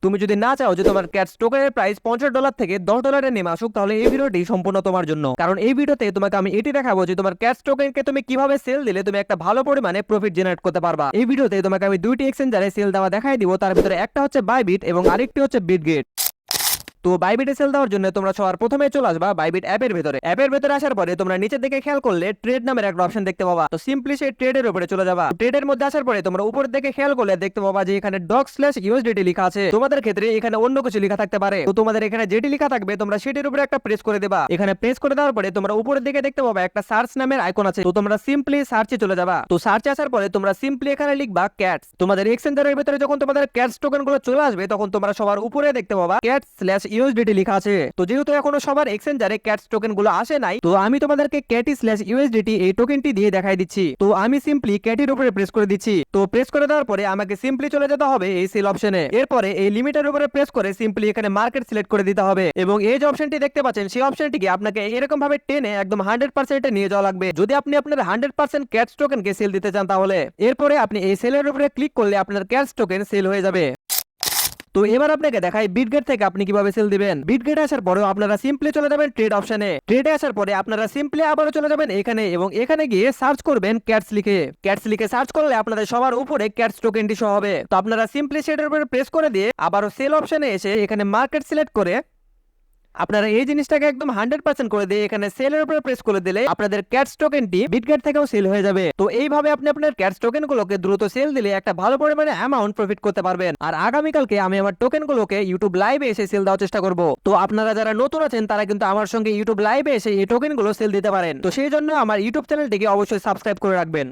তুমি যদি না চাও যে তোমার ক্যাটস টোকেনের প্রাইস $50 থেকে $10 নেমে আসুক, তাহলে এই ভিডিওটি সম্পূর্ণ তোমার জন্য। কারণ এই ভিডিওতে তোমাকে আমি এটি দেখাবো যে তোমার ক্যাটস টোকেনকে তুমি কিভাবে সেল দিলে তুমি একটা ভালো পরিমাণে প্রফিট জেনারেট করতে পারবা। এই ভিডিওতে তোমাকে আমি দুইটি এক্সচেঞ্জারে সেল দেওয়া দেখাই দিব, তার ভিতরে একটা হচ্ছে বাইবিট এবং আরেকটি হচ্ছে বিটগেট। তো বাইবিটে সেল দেওয়ার জন্য তোমরা সবার প্রথমে চলে আসবা বাইবিট অ্যাপের ভেতরে আসার পরে তোমরা নিচের দিকে খেয়াল করলে ট্রেড নামের একটা অপশন দেখতে পাবা। তো সিম্পলি সেই ট্রেডের উপরে চলে যাবা। ট্রেডের মধ্যে আসার পরে তোমরা উপরের দিকে খেয়াল করলে দেখতে পাবা যে এখানে $USDT লেখা আছে। তোমাদের ক্ষেত্রে এখানে অন্য কিছু লেখা থাকতে পারে। তো তোমাদের এখানে যেটি লেখা থাকবে তোমরা সেটির উপরে একটা প্রেস করে দেবা। এখানে প্রেস করে দেওয়ার পরে তোমরা উপরের দিকে দেখতে পাবা একটা সার্চ নামের আইকন আছে। তো তোমরা সিম্পলি সার্চে চলে যাবা। তো সার্চে আসার পরে তোমরা সিম্পলি এখানে লিখবা ক্যাটস। তোমাদের এক্সচেঞ্জারের ভিতরে যখন তোমাদের ক্যাটস টোকেন গুলো চলে আসবে তখন তোমরা সবার উপরে দেখতে পাবা CAT/USDT লেখা আছে। তো যেহেতু এখনো সবার এক্সচেঞ্জারে ক্যাটস টোকেন গুলো আসে নাই, তো আমি তোমাদেরকে CAT/USDT এই টোকেনটি দিয়ে দেখাই দিচ্ছি। তো আমি সিম্পলি ক্যাটির উপরে প্রেস করে দিচ্ছি। তো প্রেস করে দেওয়ার পরে আমাকে সিম্পলি চলে যেতে হবে এই সেল অপশনে। এরপরে এই লিমিটের উপরে প্রেস করে সিম্পলি এখানে মার্কেট সিলেক্ট করে দিতে হবে এবং এই যে অপশনটি দেখতে পাচ্ছেন সেই অপশনটিকে আপনাকে এরকম ভাবে টেনে একদম 100% নিয়ে যাওয়া লাগবে যদি আপনি আপনার 100% ক্যাটস টোকেনকে সেল দিতে চান। তাহলে এরপরে আপনি এই সেলের উপরে ক্লিক করলে আপনার ক্যাটস টোকেন সেল হয়ে যাবে। তো এবার আপনাকে দেখাই বিটগেট থেকে আপনি কিভাবে সেল দিবেন। বিটগেটে আসার পরেও আপনারা সিম্পলি চলে যাবেন ট্রেড অপশনে। ট্রেডে আসার পরে আপনারা সিম্পলি আবারও চলে যাবেন এখানে এবং এখানে গিয়ে সার্চ করবেন ক্যাটস লিখে সার্চ করলে আপনাদের সবার উপরে ক্যাটস টোকেনটি শো হবে। তো আপনারা সিম্পলি সেটার উপরে প্রেস করে দিয়ে আবারও সেল অপশনে এসে এখানে মার্কেট সিলেক্ট করে আপনারা এই জিনিসটাকে একদম 100% করে দিয়ে এখানে সেলের উপরে প্রেস করে দিলে আপনাদের ক্যাটস টোকেনটি বিটগেট থেকেও সেল হয়ে যাবে। তো এইভাবে আপনি আপনার ক্যাটস টোকেনগুলোকে দ্রুত সেল দিলে একটা ভালো পরিমাণে অ্যামাউন্ট প্রফিট করতে পারবেন। আর আগামীকালকে আমি আমার টোকেনগুলোকে ইউটিউব লাইভে এসে সেল দেওয়ার চেষ্টা করব। তো আপনারা যারা নতুন আছেন তারা কিন্তু আমার সঙ্গে ইউটিউব লাইভে এসে এই টোকেনগুলো সেল দিতে পারেন। তো সেই জন্য আমার ইউটিউব চ্যানেলটিকে অবশ্যই সাবস্ক্রাইব করে রাখবেন।